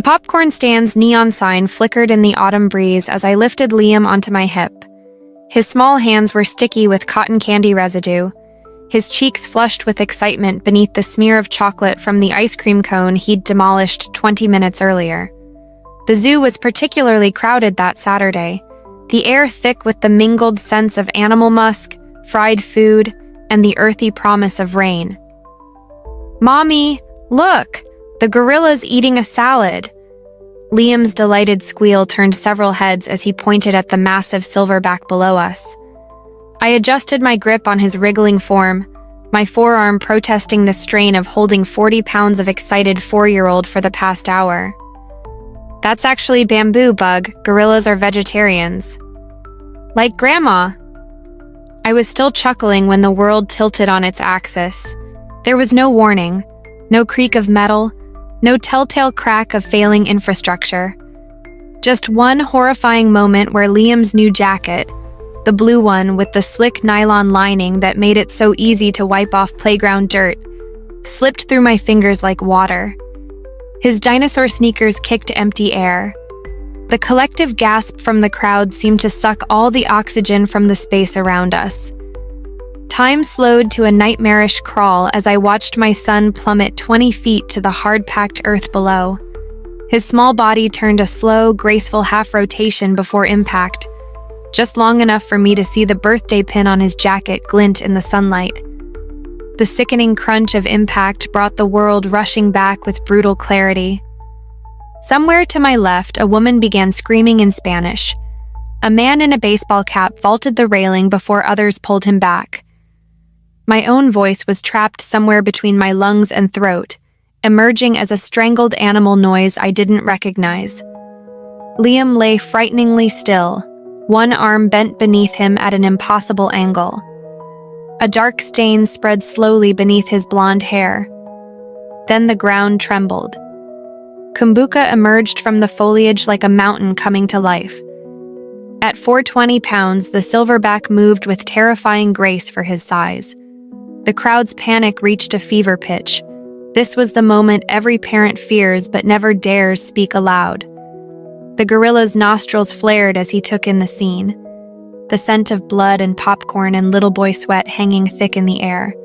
The popcorn stand's neon sign flickered in the autumn breeze as I lifted Liam onto my hip. His small hands were sticky with cotton candy residue, his cheeks flushed with excitement beneath the smear of chocolate from the ice cream cone he'd demolished 20 minutes earlier. The zoo was particularly crowded that Saturday, the air thick with the mingled scents of animal musk, fried food, and the earthy promise of rain. "Mommy, look! The gorilla's eating a salad!" Liam's delighted squeal turned several heads as he pointed at the massive silverback below us. I adjusted my grip on his wriggling form, my forearm protesting the strain of holding 40 pounds of excited 4-year-old for the past hour. "That's actually bamboo, Bug. Gorillas are vegetarians." "Like Grandma." I was still chuckling when the world tilted on its axis. There was no warning, no creak of metal, no telltale crack of failing infrastructure. Just one horrifying moment where Liam's new jacket, the blue one with the slick nylon lining that made it so easy to wipe off playground dirt, slipped through my fingers like water. His dinosaur sneakers kicked empty air. The collective gasp from the crowd seemed to suck all the oxygen from the space around us. Time slowed to a nightmarish crawl as I watched my son plummet 20 feet to the hard-packed earth below. His small body turned a slow, graceful half-rotation before impact, just long enough for me to see the birthday pin on his jacket glint in the sunlight. The sickening crunch of impact brought the world rushing back with brutal clarity. Somewhere to my left, a woman began screaming in Spanish. A man in a baseball cap vaulted the railing before others pulled him back. My own voice was trapped somewhere between my lungs and throat, emerging as a strangled animal noise I didn't recognize. Liam lay frighteningly still, one arm bent beneath him at an impossible angle. A dark stain spread slowly beneath his blonde hair. Then the ground trembled. Kumbuka emerged from the foliage like a mountain coming to life. At 420 pounds, the silverback moved with terrifying grace for his size. The crowd's panic reached a fever pitch. This was the moment every parent fears but never dares speak aloud. The gorilla's nostrils flared as he took in the scene, the scent of blood and popcorn and little boy sweat hanging thick in the air.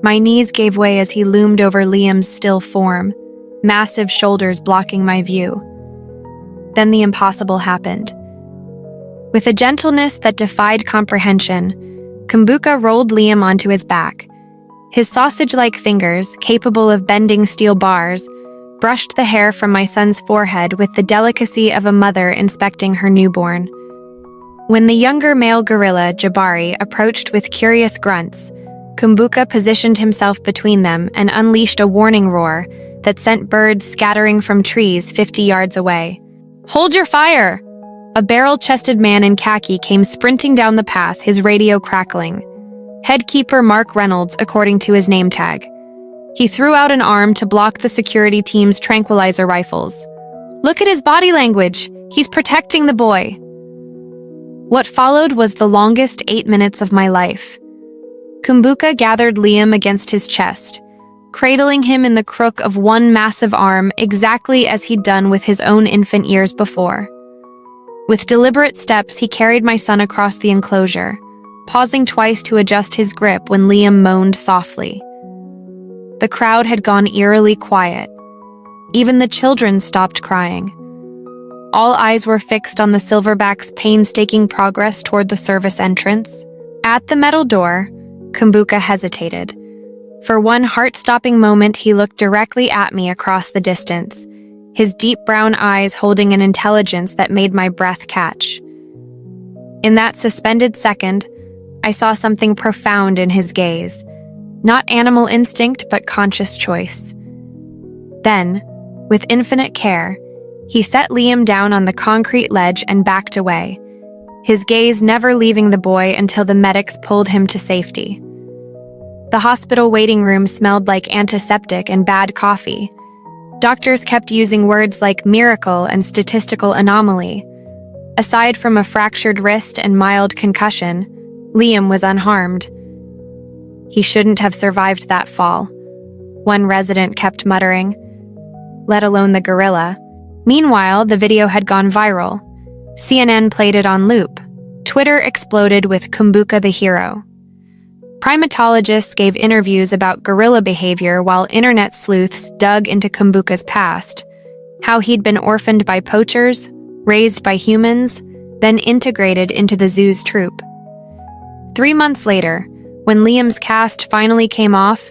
My knees gave way as he loomed over Liam's still form, massive shoulders blocking my view. Then the impossible happened. With a gentleness that defied comprehension, Kumbuka rolled Liam onto his back. His sausage-like fingers, capable of bending steel bars, brushed the hair from my son's forehead with the delicacy of a mother inspecting her newborn. When the younger male gorilla, Jabari, approached with curious grunts, Kumbuka positioned himself between them and unleashed a warning roar that sent birds scattering from trees 50 yards away. "Hold your fire!" A barrel-chested man in khaki came sprinting down the path, his radio crackling. Headkeeper Mark Reynolds, according to his name tag. He threw out an arm to block the security team's tranquilizer rifles. "Look at his body language! He's protecting the boy!" What followed was the longest 8 minutes of my life. Kumbuka gathered Liam against his chest, cradling him in the crook of one massive arm exactly as he'd done with his own infant years before. With deliberate steps, he carried my son across the enclosure, pausing twice to adjust his grip when Liam moaned softly. The crowd had gone eerily quiet. Even the children stopped crying. All eyes were fixed on the silverback's painstaking progress toward the service entrance. At the metal door, Kumbuka hesitated. For one heart-stopping moment, he looked directly at me across the distance, his deep brown eyes holding an intelligence that made my breath catch. In that suspended second, I saw something profound in his gaze. Not animal instinct, but conscious choice. Then, with infinite care, he set Liam down on the concrete ledge and backed away, his gaze never leaving the boy until the medics pulled him to safety. The hospital waiting room smelled like antiseptic and bad coffee. Doctors kept using words like miracle and statistical anomaly. Aside from a fractured wrist and mild concussion, Liam was unharmed. He shouldn't have survived that fall, one resident kept muttering. let alone the gorilla. Meanwhile, the video had gone viral. CNN played it on loop. Twitter exploded with Kumbuka the hero. Primatologists gave interviews about gorilla behavior while internet sleuths dug into Kumbuka's past, how he'd been orphaned by poachers, raised by humans, then integrated into the zoo's troupe. 3 months later, when Liam's cast finally came off,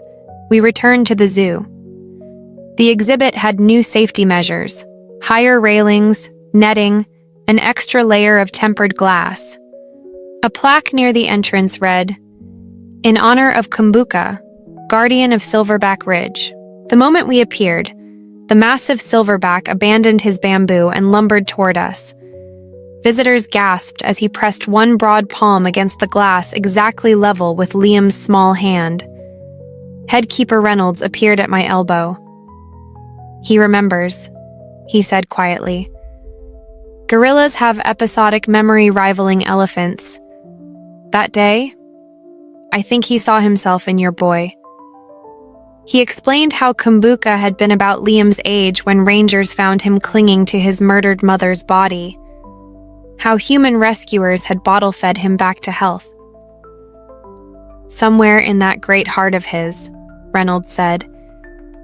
we returned to the zoo. The exhibit had new safety measures, higher railings, netting, an extra layer of tempered glass. A plaque near the entrance read, "In honor of Kumbuka, guardian of Silverback Ridge." The moment we appeared, the massive silverback abandoned his bamboo and lumbered toward us. Visitors gasped as he pressed one broad palm against the glass exactly level with Liam's small hand. Headkeeper Reynolds appeared at my elbow. "He remembers," he said quietly. "Gorillas have episodic memory rivaling elephants. That day, I think he saw himself in your boy." He explained how Kumbuka had been about Liam's age when rangers found him clinging to his murdered mother's body, how human rescuers had bottle-fed him back to health. "Somewhere in that great heart of his," Reynolds said,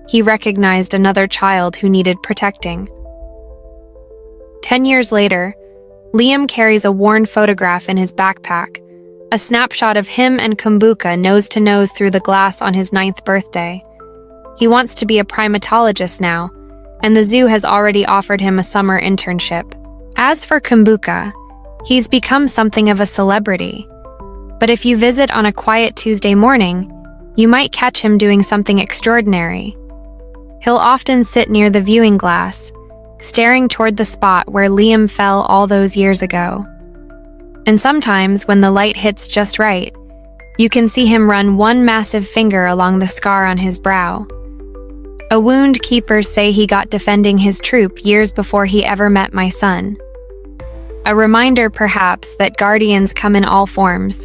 "he recognized another child who needed protecting." 10 years later, Liam carries a worn photograph in his backpack, a snapshot of him and Kumbuka nose to nose through the glass on his 9th birthday. He wants to be a primatologist now, and the zoo has already offered him a summer internship. As for Kumbuka, he's become something of a celebrity. But if you visit on a quiet Tuesday morning, you might catch him doing something extraordinary. He'll often sit near the viewing glass, staring toward the spot where Liam fell all those years ago. And sometimes, when the light hits just right, you can see him run one massive finger along the scar on his brow. A wound keepers say he got defending his troop years before he ever met my son. A reminder, perhaps, that guardians come in all forms,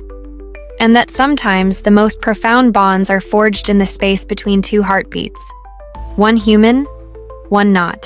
and that sometimes the most profound bonds are forged in the space between two heartbeats. One human, one not.